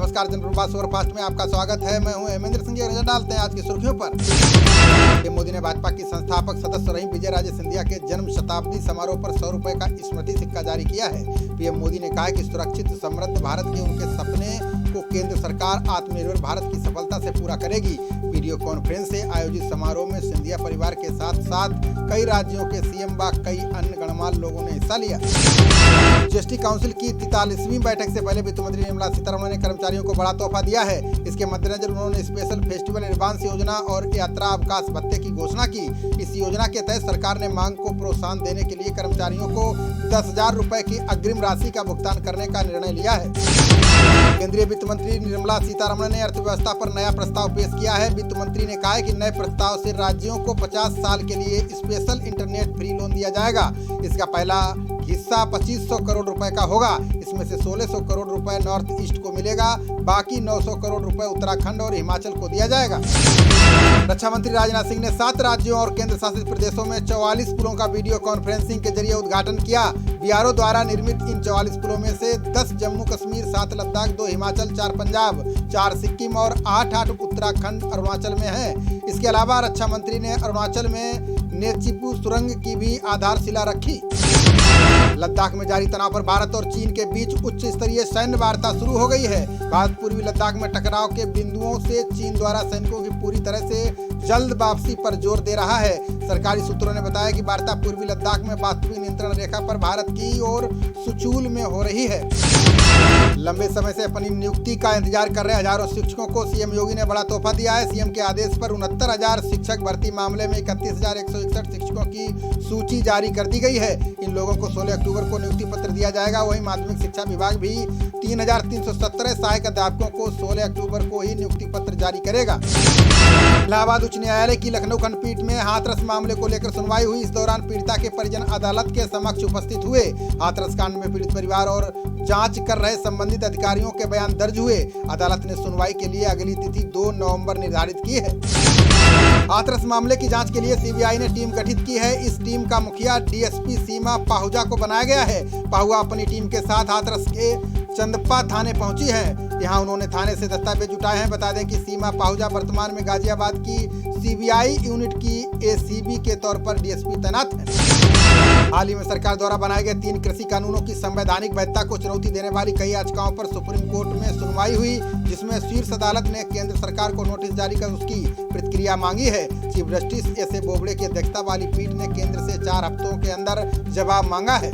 नमस्कार, जनप्रवाद सुपरफास्ट में आपका स्वागत है। मैं हूं हेमेंद्र सिंह। नजर डालते हैं आज की सुर्खियों पर। पीएम मोदी ने भाजपा की संस्थापक सदस्य रही विजय राजे सिंधिया के जन्म शताब्दी समारोह पर 100 रुपए का स्मृति सिक्का जारी किया है। पीएम मोदी ने कहा कि सुरक्षित समृद्ध भारत के उनके सपने को केंद्र सरकार आत्मनिर्भर भारत की सफलता से पूरा करेगी। वीडियो कॉन्फ्रेंस से आयोजित समारोह में सिंधिया परिवार के साथ साथ कई राज्यों के सीएम व कई अन्य गणमान्य लोगों ने हिस्सा लिया। जीएसटी काउंसिल की 43वीं बैठक से पहले वित्त मंत्री निर्मला सीतारमण ने कर्मचारियों को बड़ा तोहफा दिया है। इसके मद्देनजर उन्होंने स्पेशल फेस्टिवल एडवांस योजना और यात्रा अवकाश भत्ते की घोषणा की। इस योजना के तहत सरकार ने मांग को प्रोत्साहन देने के लिए कर्मचारियों को 10,000 रुपए की अग्रिम राशि का भुगतान करने का निर्णय लिया है। केंद्रीय वित्त मंत्री निर्मला सीतारमण ने अर्थव्यवस्था पर नया प्रस्ताव पेश किया है। वित्त मंत्री ने कहा है कि नए प्रस्ताव से राज्यों को 50 साल के लिए स्पेशल इंटरनेट फ्री लोन दिया जाएगा। इसका पहला हिस्सा 2500 करोड़ रुपए का होगा। इसमें से 1600 करोड़ रुपए नॉर्थ ईस्ट को मिलेगा, बाकी 900 करोड़ रुपए उत्तराखंड और हिमाचल को दिया जाएगा। रक्षा मंत्री राजनाथ सिंह ने 7 राज्यों और केंद्र शासित प्रदेशों में 44 पुलों का वीडियो कॉन्फ्रेंसिंग के जरिए उद्घाटन किया। बीआरओ द्वारा निर्मित इन 44 पुलों में से 10 जम्मू कश्मीर, 7 लद्दाख, 2 हिमाचल, 4 पंजाब, 4 सिक्किम और 8 उत्तराखंड अरुणाचल में है। इसके अलावा रक्षा मंत्री ने अरुणाचल में नेचिपू सुरंग की भी आधारशिला रखी। लद्दाख में जारी तनाव पर भारत और चीन के बीच उच्च स्तरीय सैन्य वार्ता शुरू हो गई है। भारत पूर्वी लद्दाख में टकराव के बिंदुओं से चीन द्वारा सैनिकों की पूरी तरह से जल्द वापसी पर जोर दे रहा है। सरकारी सूत्रों ने बताया कि वार्ता पूर्वी लद्दाख में वास्तविक नियंत्रण रेखा पर भारत की ओर सुचूल में हो रही है। लंबे समय से अपनी नियुक्ति का इंतजार कर रहे हजारों शिक्षकों को सीएम योगी ने बड़ा तोहफा दिया है। सीएम के आदेश पर 69,000 शिक्षक भर्ती मामले में 31,161 शिक्षकों की सूची जारी कर दी गई है। इन लोगों को 16 अक्टूबर को नियुक्ति पत्र दिया जाएगा। वहीं माध्यमिक शिक्षा विभाग भी 3,317 सहायक अध्यापकों को 16 अक्टूबर को ही नियुक्ति पत्र जारी करेगा। इलाहाबाद उच्च न्यायालय की लखनऊ खंडपीठ में हाथरस मामले को लेकर सुनवाई हुई। इस दौरान पीड़िता के परिजन अदालत के समक्ष उपस्थित हुए। हाथरस कांड में पीड़ित परिवार और जांच कर रहे संबंधित अधिकारियों के बयान दर्ज हुए। अदालत ने सुनवाई के लिए अगली तिथि 2 नवंबर निर्धारित की है। हाथरस मामले की जांच के लिए सीबीआई ने टीम गठित की है। इस टीम का मुखिया डीएसपी सीमा पाहुजा को बनाया गया है। पाहुआ अपनी टीम के साथ हाथरस के चंदपा थाने पहुंची है। यहां उन्होंने थाने से दस्तावेज जुटाए हैं। बता दें कि सीमा पाहुजा वर्तमान में गाजियाबाद की सीबीआई यूनिट की एसीबी के तौर पर डीएसपी तैनात है। हाल ही में सरकार द्वारा बनाए गए 3 कृषि कानूनों की संवैधानिक वैधता को चुनौती देने वाली कई याचिकाओं पर सुप्रीम कोर्ट में सुनवाई हुई, जिसमें शीर्ष अदालत ने केंद्र सरकार को नोटिस जारी कर उसकी प्रतिक्रिया मांगी है। Chief justice S A Bobde की अध्यक्षता वाली पीठ ने केंद्र से 4 हफ्तों के अंदर जवाब मांगा है।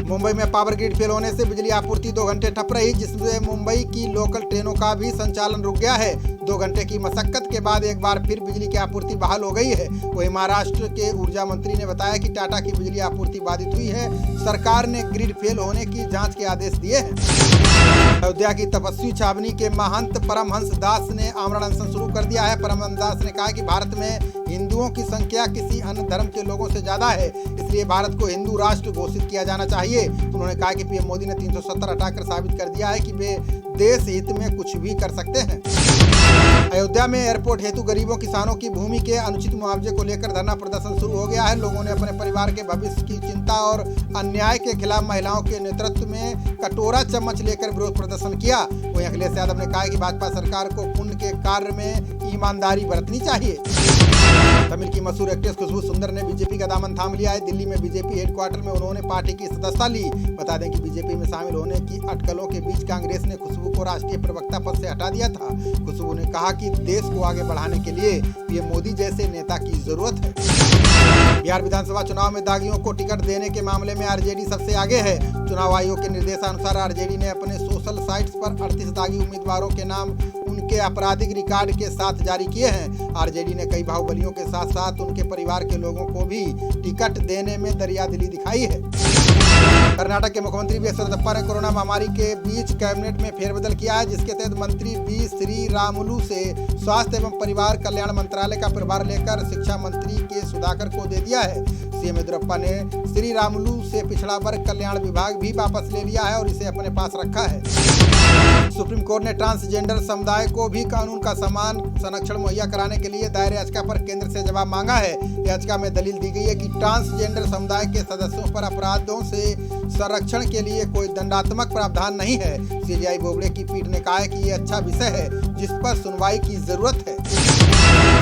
मुंबई में पावर ग्रिड फेल होने से बिजली आपूर्ति 2 घंटे ठप रही, जिससे मुंबई की लोकल ट्रेनों का भी संचालन रुक गया है। 2 घंटे की मशक्कत के बाद एक बार फिर बिजली की आपूर्ति बहाल हो गई है। वहीं महाराष्ट्र के ऊर्जा मंत्री ने बताया कि टाटा की बिजली आपूर्ति बाधित हुई है। सरकार ने ग्रिड फेल होने की जांच के आदेश दिए हैं। अयोध्या की तपस्वी छावनी के महंत परमहंस दास ने आमरण अनशन शुरू कर दिया है। परमहंस दास ने कहा कि भारत में हिंदुओं की संख्या किसी अन्य धर्म के लोगों से ज्यादा है, इसलिए भारत को हिंदू राष्ट्र घोषित किया जाना चाहिए। उन्होंने कहा कि पीएम मोदी ने 370 हटाकर साबित कर दिया है कि वे देश हित में कुछ भी कर सकते हैं। अयोध्या में एयरपोर्ट हेतु गरीबों किसानों की भूमि के अनुचित मुआवजे को लेकर धरना प्रदर्शन शुरू हो गया है। लोगों ने अपने परिवार के भविष्य की चिंता और अन्याय के खिलाफ महिलाओं के नेतृत्व में कटोरा चम्मच लेकर विरोध प्रदर्शन किया। वहीं अखिलेश यादव ने कहा कि भाजपा सरकार को पुण्य के कार्य में ईमानदारी बरतनी चाहिए। तमिल की मशहूर एक्ट्रेस खुशबू सुंदर ने बीजेपी का दामन थाम लिया है। दिल्ली में बीजेपी हेडक्वार्टर में उन्होंने पार्टी की सदस्यता ली। बता दें कि बीजेपी में शामिल होने की अटकलों के बीच कांग्रेस ने खुशबू को राष्ट्रीय प्रवक्ता पद से हटा दिया था। खुशबू ने कहा कि देश को आगे बढ़ाने के लिए पीएम मोदी जैसे नेता की जरूरत है। बिहार विधानसभा चुनाव में दागियों को टिकट देने के मामले में आरजेडी सबसे आगे है। चुनाव आयोग के निर्देशानुसार आरजेडी ने अपने सोशल साइट्स पर 38 दागी उम्मीदवारों के नाम उनके आपराधिक रिकॉर्ड के साथ जारी किए हैं। आरजेडी ने कई बाहुबलियों के साथ साथ उनके परिवार के लोगों को भी टिकट देने में दरियादिली दिखाई है। कर्नाटक के मुख्यमंत्री बी एस येदियुरप्पा ने कोरोना महामारी के बीच कैबिनेट में फेरबदल किया है, जिसके तहत मंत्री बी श्रीरामुलु से स्वास्थ्य एवं परिवार कल्याण मंत्रालय का प्रभार लेकर शिक्षा मंत्री के सुधाकर को दे दिया है। सीएम येदियुरप्पा ने श्रीरामुलु से पिछड़ा वर्ग कल्याण विभाग भी वापस ले लिया है और इसे अपने पास रखा है। सुप्रीम कोर्ट ने ट्रांसजेंडर समुदाय को भी कानून का समान संरक्षण मुहैया कराने के लिए दायर याचिका पर केंद्र से जवाब मांगा है। याचिका में दलील दी गई है कि ट्रांसजेंडर समुदाय के सदस्यों पर अपराधों से संरक्षण के लिए कोई दंडात्मक प्रावधान नहीं है। सीजेआई बोबड़े की पीठ ने कहा है कि ये अच्छा विषय है जिस पर सुनवाई की जरूरत है।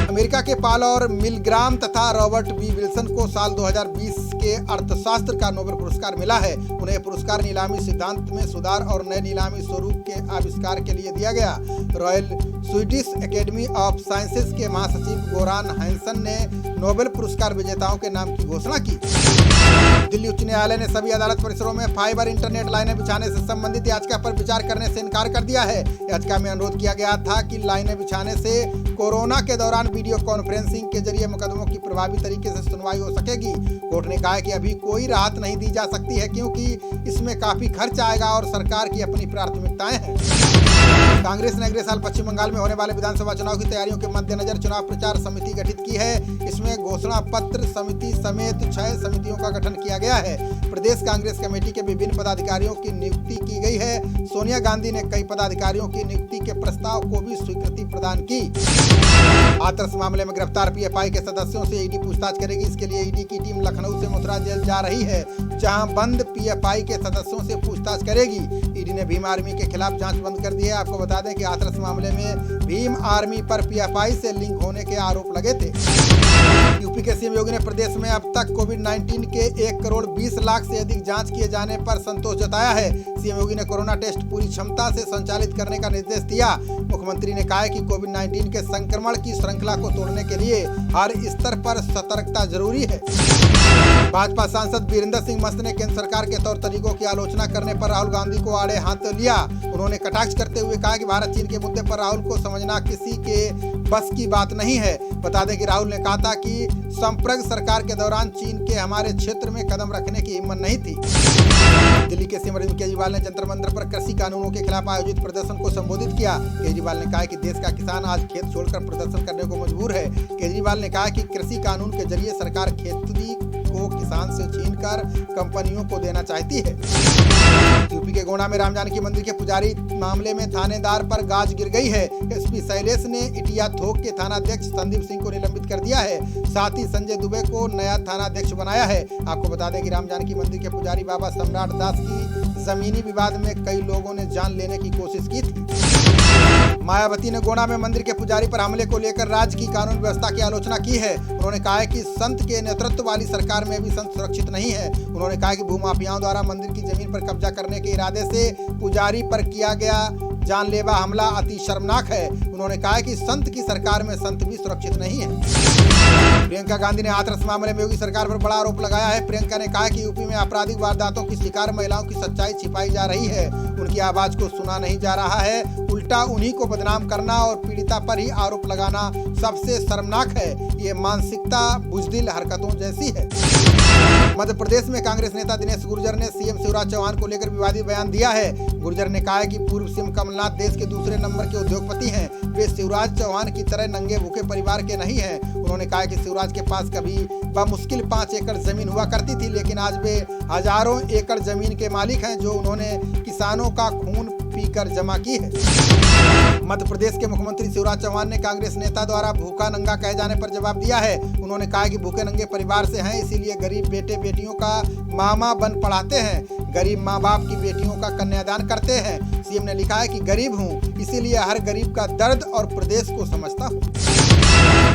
अमेरिका के पॉल और मिलग्राम तथा रॉबर्ट बी विल्सन को साल 2020 के अर्थशास्त्र का नोबेल पुरस्कार मिला है। उन्हें पुरस्कार नीलामी सिद्धांत में सुधार और नए नीलामी स्वरूप के आविष्कार के लिए दिया गया। Royal Swedish academy of sciences के महासचिव गोरान हैंसन ने नोबेल पुरस्कार विजेताओं के नाम की घोषणा की। दिल्ली उच्च न्यायालय ने सभी अदालत परिसरों में फाइबर इंटरनेट लाइनें बिछाने से संबंधित याचिका पर विचार करने से इनकार कर दिया है। याचिका में अनुरोध किया गया था कि लाइनें बिछाने से कोरोना के दौरान वीडियो कॉन्फ्रेंसिंग के जरिए मुकदमों की प्रभावी तरीके से सुनवाई हो सकेगी। कोर्ट ने कहा है कि अभी कोई राहत नहीं दी जा सकती है क्योंकि इसमें काफी खर्च आएगा और सरकार की अपनी प्राथमिकताएं हैं। कांग्रेस ने अगले साल पश्चिम बंगाल में होने वाले विधानसभा चुनाव की तैयारियों के मद्देनजर चुनाव प्रचार समिति गठित की है। इसमें घोषणा पत्र समिति समेत 6 समितियों का गठन किया गया है। प्रदेश कांग्रेस कमेटी के विभिन्न पदाधिकारियों की नियुक्ति की गई है। सोनिया गांधी ने कई पदाधिकारियों की नियुक्ति के प्रस्ताव को भी स्वीकृति प्रदान की। हाथरस मामले में गिरफ्तार पीएफआई के सदस्यों से ईडी पूछताछ करेगी। इसके लिए ईडी की टीम लखनऊ से मथुरा जेल जा रही है, जहां बंद पीएफआई के सदस्यों से पूछताछ करेगी। ईडी ने भीम आर्मी के खिलाफ जांच बंद कर दी है। आपको बता दें कि हाथरस मामले में भीम आर्मी पर पीएफआई से लिंक होने के आरोप लगे थे। यूपी के सीएम योगी ने प्रदेश में अब तक कोविड-19 के 1 करोड़ 20 लाख से अधिक जांच किए जाने पर संतोष जताया है। सीएम योगी ने कोरोना टेस्ट पूरी क्षमता से संचालित करने का निर्देश दिया। मुख्यमंत्री ने कहा है कि कोविड-19 के संक्रमण की श्रृंखला को तोड़ने के लिए हर स्तर पर सतर्कता जरूरी है। भाजपा सांसद वीरेंद्र सिंह मस्त ने केंद्र सरकार के तौर तरीकों की आलोचना करने पर राहुल गांधी को आड़े हाथ लिया। उन्होंने कटाक्ष करते हुए कहा कि भारत चीन के मुद्दे पर राहुल को समझना किसी के बस की बात नहीं है। बता दें कि राहुल ने कहा था कि संप्रग सरकार के दौरान चीन के हमारे क्षेत्र में कदम रखने की हिम्मत नहीं थी। दिल्ली के सीएम अरविंद केजरीवाल ने जंतर मंतर पर कृषि कानूनों के खिलाफ आयोजित प्रदर्शन को संबोधित किया। केजरीवाल ने कहा कि देश का किसान आज खेत छोड़कर प्रदर्शन करने को मजबूर है। केजरीवाल ने कहा कि कृषि कानून के जरिए सरकार खेती को किसान से छीनकर कंपनियों को देना चाहती है। यूपी के गोंडा में राम जानकी मंदिर के पुजारी मामले में थानेदार पर गाज गिर गई है। एसपी शैलेश ने इटिया थोक के थानाध्यक्ष संदीप सिंह को निलंबित कर दिया है। साथ ही संजय दुबे को नया थानाध्यक्ष बनाया है। आपको बता दें कि राम जानकी मंदिर के पुजारी बाबा सम्राट दास की जमीनी विवाद में कई लोगों ने जान लेने की कोशिश की थी। मायावती ने गोंडा में मंदिर के पुजारी पर हमले को लेकर राज्य की कानून व्यवस्था की आलोचना की है। उन्होंने कहा है कि संत के नेतृत्व वाली सरकार में भी संत सुरक्षित नहीं है। उन्होंने कहा कि भूमाफियाओं द्वारा मंदिर की जमीन पर कब्जा करने के इरादे से पुजारी पर किया गया जानलेवा हमला अति शर्मनाक है। उन्होंने कहा कि संत की सरकार में संत भी सुरक्षित नहीं है। प्रियंका गांधी ने हाथरस मामले में योगी सरकार पर बड़ा आरोप लगाया है। प्रियंका ने कहा कि यूपी में आपराधिक वारदातों की शिकार महिलाओं की सच्चाई छिपाई जा रही है। उनकी आवाज को सुना नहीं जा रहा है। उल्टा उन्हीं को बदनाम करना और पीड़िता पर ही आरोप लगाना सबसे शर्मनाक है। ये मानसिकता बुजदिल हरकतों जैसी है। मध्य प्रदेश में कांग्रेस नेता दिनेश गुर्जर ने सीएम शिवराज चौहान को लेकर विवादित बयान दिया है। गुर्जर ने कहा है कि पूर्व सीएम कमलनाथ देश के दूसरे नंबर के उद्योगपति हैं। वे शिवराज चौहान की तरह नंगे भूखे परिवार के नहीं हैं। उन्होंने कहा कि शिवराज के पास कभी बमुश्किल 5 एकड़ जमीन हुआ करती थी, लेकिन आज वे हजारों एकड़ जमीन के मालिक हैं जो उन्होंने किसानों का खून पीकर जमा की है। मध्य प्रदेश के मुख्यमंत्री शिवराज चौहान ने कांग्रेस नेता द्वारा भूखा नंगा कहे जाने पर जवाब दिया है। उन्होंने कहा कि भूखे नंगे परिवार से हैं, इसीलिए गरीब बेटे बेटियों का मामा बन पढ़ाते हैं, गरीब माँ बाप की बेटियों का कन्यादान करते हैं। सीएम ने लिखा है कि गरीब हूँ, इसीलिए हर गरीब का दर्द और प्रदेश को समझता हूँ।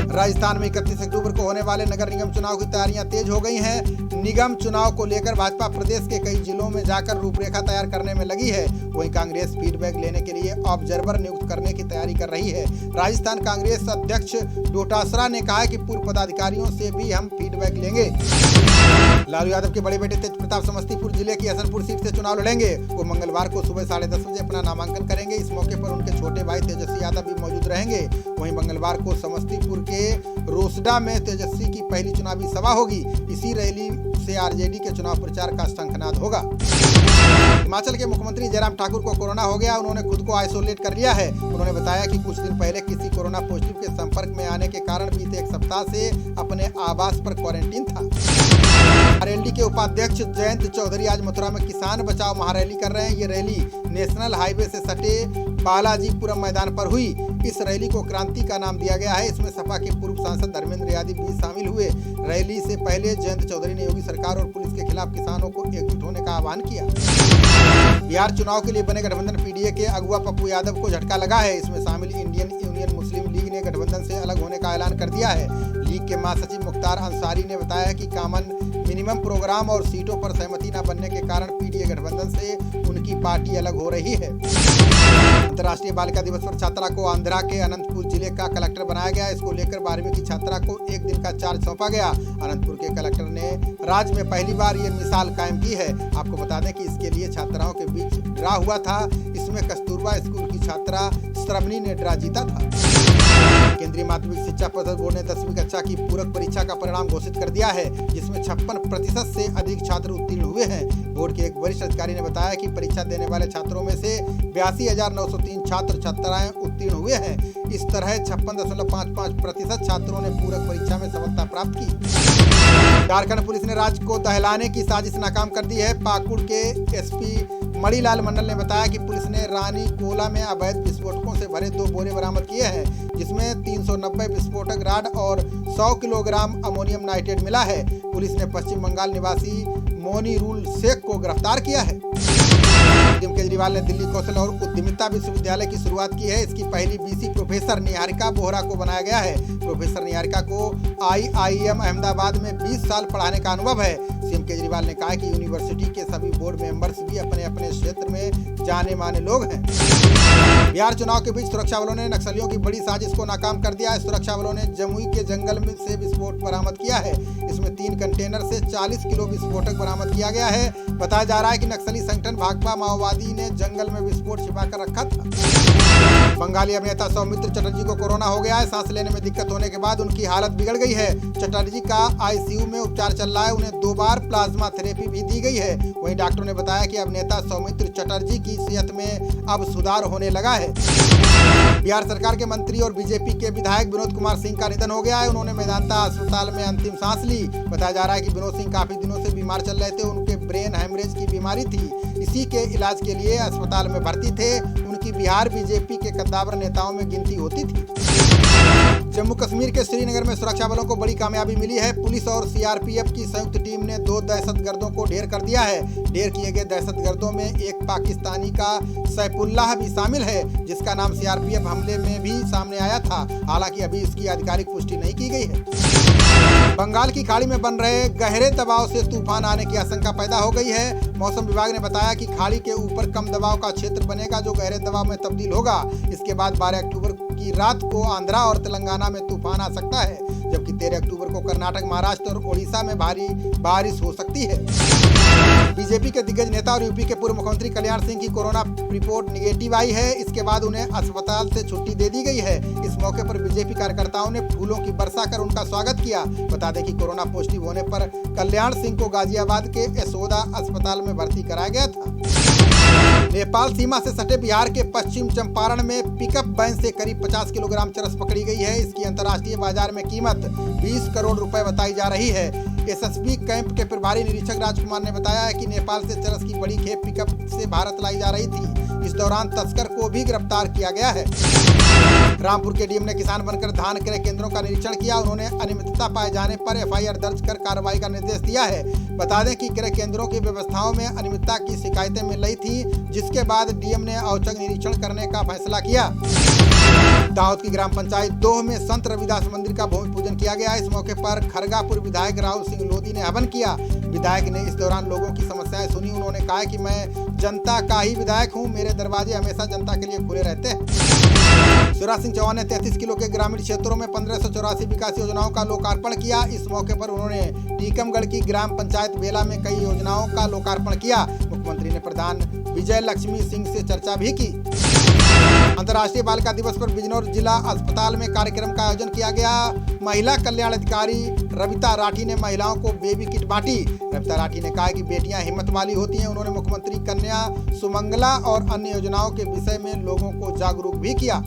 राजस्थान में 31 अक्टूबर को होने वाले नगर निगम चुनाव की तैयारियां तेज हो गई हैं। निगम चुनाव को लेकर भाजपा प्रदेश के कई जिलों में जाकर रूपरेखा तैयार करने में लगी है। वहीं कांग्रेस फीडबैक लेने के लिए ऑब्जर्वर नियुक्त करने की तैयारी कर रही है। राजस्थान कांग्रेस अध्यक्ष डोटासरा ने कहा है कि पूर्व पदाधिकारियों से भी हम फीडबैक लेंगे। लालू यादव के बड़े बेटे तेज प्रताप समस्तीपुर जिले की हसनपुर सीट से चुनाव लड़ेंगे। वो मंगलवार को सुबह 10:30 बजे अपना नामांकन करेंगे। इस मौके पर उनके छोटे भाई तेजस्वी यादव भी मौजूद रहेंगे। वहीं मंगलवार को समस्तीपुर के रोसडा में तेजस्वी की पहली चुनावी सभा होगी। इसी रैली से आरजेडी के चुनाव प्रचार का शंखनाद होगा। हिमाचल के मुख्यमंत्री जयराम ठाकुर को कोरोना हो गया। उन्होंने खुद को आइसोलेट कर लिया है। उन्होंने बताया कि कुछ दिन पहले किसी कोरोना पॉजिटिव के संपर्क में आने के कारण बीते 1 सप्ताह से अपने आवास पर क्वारंटीन था। आरएलडी के उपाध्यक्ष जयंत चौधरी आज मथुरा में किसान बचाओ महारैली कर रहे हैं। ये रैली नेशनल हाईवे से सटे बालाजीपुरम मैदान पर हुई। इस रैली को क्रांति का नाम दिया गया है। इसमें सपा के पूर्व सांसद धर्मेंद्र यादव भी शामिल हुए। रैली से पहले जयंत चौधरी ने योगी सरकार और पुलिस के खिलाफ किसानों को एकजुट होने का आह्वान किया। बिहार चुनाव के लिए बने गठबंधन पीडीए के अगुआ पप्पू यादव को झटका लगा है। इसमें शामिल इंडियन यूनियन मुस्लिम लीग ने गठबंधन से अलग होने का ऐलान कर दिया है। लीग के महासचिव मुख्तार अंसारी ने बताया कि कॉमन मिनिमम प्रोग्राम और सीटों पर सहमति न बनने के कारण पीडीए गठबंधन से उनकी पार्टी अलग हो रही है। अंतर्राष्ट्रीय बालिका दिवस पर छात्रा को आंध्रा के अनंतपुर जिले का कलेक्टर बनाया गया। इसको लेकर 12वीं की छात्रा को एक दिन का चार्ज सौंपा गया। अनंतपुर के कलेक्टर ने राज्य में पहली बार ये मिसाल कायम की है। आपको बता दें कि इसके लिए छात्राओं के बीच ड्रा हुआ था। इसमें कस्तूरबा स्कूल की छात्रा श्रवणी ने ड्रा जीता था। केंद्रीय माध्यमिक शिक्षा परिषद बोर्ड ने 10वीं कक्षा की पूरक परीक्षा का परिणाम घोषित कर दिया है, जिसमें 56% से अधिक छात्र उत्तीर्ण हुए हैं। बोर्ड के एक वरिष्ठ अधिकारी ने बताया कि परीक्षा देने वाले छात्रों में से 82,903 छात्र छात्राएं उत्तीर्ण हुए हैं। इस तरह 56.55% छात्रों ने पूरक परीक्षा में सफलता प्राप्त की। झारखंड पुलिस ने राज्य को दहलाने की साजिश नाकाम कर दी है। पाकुड़ के एसपी मणिलाल मंडल ने बताया कि पुलिस ने रानी कोला में अवैध विस्फोटकों से भरे 2 बोरे बरामद किए हैं, जिसमें 390 विस्फोटक राड और 100 किलोग्राम अमोनियम नाइट्रेट मिला है। पुलिस ने पश्चिम बंगाल निवासी मोनीरुल शेख को गिरफ्तार किया है। सीएम केजरीवाल ने दिल्ली कौशल और उद्यमिता विश्वविद्यालय की शुरुआत की है। इसकी पहली बीसी प्रोफेसर निहारिका बोहरा को बनाया गया है। प्रोफेसर निहारिका को आईआईएम अहमदाबाद में 20 साल पढ़ाने का अनुभव है। सीएम केजरीवाल ने कहा कि यूनिवर्सिटी के सभी बोर्ड मेंबर्स भी अपने अपने क्षेत्र में जाने माने लोग हैं। बिहार चुनाव के बीच सुरक्षा बलों ने नक्सलियों की बड़ी साजिश को नाकाम कर दिया है। सुरक्षा बलों ने जमुई के जंगल में से विस्फोट बरामद किया है। इसमें 3 कंटेनर से 40 किलो विस्फोटक बरामद किया गया है। बताया जा रहा है कि नक्सली संगठन भाकपा माओवादी ने जंगल में विस्फोट छिपाकर रखा था। बंगाली अभिनेता सौमित्र चटर्जी को कोरोना हो गया है। सांस लेने में दिक्कत होने के बाद उनकी हालत बिगड़ गई है। चटर्जी का आईसीयू में उपचार चल रहा है। उन्हें 2 बार प्लाज्मा थेरेपी भी दी गई है। वहीं डॉक्टरों ने बताया कि अभिनेता सौमित्र चटर्जी की सेहत में अब सुधार होने लगा है। बिहार सरकार के मंत्री और बीजेपी के विधायक विनोद कुमार सिंह का निधन हो गया है। उन्होंने मेदांता अस्पताल में अंतिम सांस ली। बताया जा रहा है कि विनोद सिंह काफी दिनों से बीमार चल रहे थे। उनके ब्रेन हेमरेज की बीमारी थी। इसी के इलाज के लिए अस्पताल में भर्ती थे। उनकी बिहार बीजेपी के कद्दावर नेताओं में गिनती होती थी। जम्मू कश्मीर के श्रीनगर में सुरक्षा बलों को बड़ी कामयाबी मिली है। पुलिस और सीआरपीएफ की संयुक्त टीम ने 2 दहशतगर्दों को ढेर कर दिया है। ढेर किए गए दहशतगर्दों में एक पाकिस्तानी का सैफुल्लाह भी शामिल है, जिसका नाम सीआरपीएफ हमले में भी सामने आया था। हालांकि अभी इसकी आधिकारिक पुष्टि नहीं की गई है। बंगाल की खाड़ी में बन रहे गहरे दबाव से तूफान आने की आशंका पैदा हो गई है। मौसम विभाग ने बताया कि खाड़ी के ऊपर कम दबाव का क्षेत्र बनेगा, जो गहरे दबाव में तब्दील होगा। इसके बाद 12 अक्टूबर की रात को आंध्रा और तेलंगाना में तूफान आ सकता है, जबकि 13 अक्टूबर को कर्नाटक, महाराष्ट्र और ओडिशा में भारी बारिश हो सकती है। बीजेपी के दिग्गज नेता और यूपी के पूर्व मुख्यमंत्री कल्याण सिंह की कोरोना रिपोर्ट निगेटिव आई है। इसके बाद उन्हें अस्पताल से छुट्टी दे दी गई है। इस मौके पर बीजेपी कार्यकर्ताओं ने फूलों की वर्षा कर उनका स्वागत किया। बता दें कि कोरोना पॉजिटिव होने पर कल्याण सिंह को गाजियाबाद के यशोदा अस्पताल में भर्ती कराया गया था। नेपाल सीमा से सटे बिहार के पश्चिम चंपारण में पिकअप वैन से करीब 50 किलोग्राम चरस पकड़ी गई है। इसकी अंतर्राष्ट्रीय बाजार में कीमत 20 करोड़ रुपए बताई जा रही है। एसएसबी कैंप के प्रभारी निरीक्षक राजकुमार ने बताया है कि नेपाल से चरस की बड़ी खेप पिकअप से भारत लाई जा रही थी। इस दौरान तस्कर को भी गिरफ्तार किया गया है। रामपुर के डीएम ने किसान बनकर धान क्रय केंद्रों का निरीक्षण किया। उन्होंने अनियमितता पाए जाने पर एफआईआर दर्ज कर कार्रवाई का निर्देश दिया है। बता दें कि क्रय केंद्रों की व्यवस्थाओं में अनियमितता की शिकायतें मिल रही थी, जिसके बाद डीएम ने औचक निरीक्षण करने का फैसला किया। दाहोद की ग्राम पंचायत दोह में संत रविदास मंदिर का भूमि पूजन किया गया। इस मौके पर खरगापुर विधायक राहुल सिंह लोधी ने हवन किया। विधायक ने इस दौरान लोगों की समस्याएं सुनी। उन्होंने कहा कि मैं जनता का ही विधायक हूं, मेरे दरवाजे हमेशा जनता के लिए खुले रहते हैं। शिवराज सिंह चौहान ने 33 किलो के ग्रामीण क्षेत्रों में 1584 विकास योजनाओं का लोकार्पण किया। इस मौके पर उन्होंने टीकमगढ़ की ग्राम पंचायत बेला में कई योजनाओं का लोकार्पण किया। मुख्यमंत्री ने प्रधान विजय लक्ष्मी सिंह से चर्चा भी की। अंतर्राष्ट्रीय बालिका दिवस पर बिजनौर जिला अस्पताल में कार्यक्रम का आयोजन किया गया। महिला कल्याण अधिकारी रविता राठी ने महिलाओं को बेबी किट बांटी। रविता राठी ने कहा कि बेटियां हिम्मत वाली होती हैं। उन्होंने मुख्यमंत्री कन्या सुमंगला और अन्य योजनाओं के विषय में लोगों को जागरूक भी किया।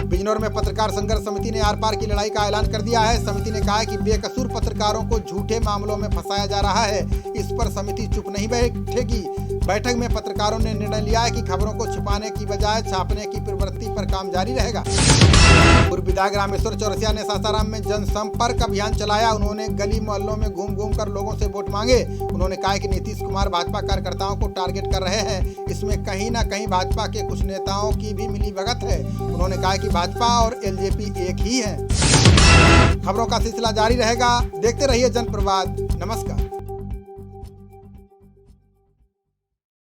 बिजनौर में पत्रकार संघर्ष समिति ने आर पार की लड़ाई का ऐलान कर दिया है। समिति ने कहा है कि बेकसूर पत्रकारों को झूठे मामलों में फंसाया जा रहा है। इस पर समिति चुप नहीं बैठेगी। बैठक में पत्रकारों ने निर्णय लिया है कि खबरों को छिपाने की बजाय छापने की प्रवृत्ति पर काम जारी रहेगा। पूर्व विधायक रामेश्वर चौरसिया ने सासाराम में जनसंपर्क अभियान चलाया। उन्होंने गली मोहल्लों में घूम कर लोगों से वोट मांगे। उन्होंने कहा कि नीतीश कुमार भाजपा कार्यकर्ताओं को टारगेट कर रहे हैं। इसमें कहीं न कहीं भाजपा के कुछ नेताओं की भी मिलीभगत है। उन्होंने कहा कि भाजपा और एलजेपी एक ही है। खबरों का सिलसिला जारी रहेगा। देखते रहिए जनप्रवाद। नमस्कार।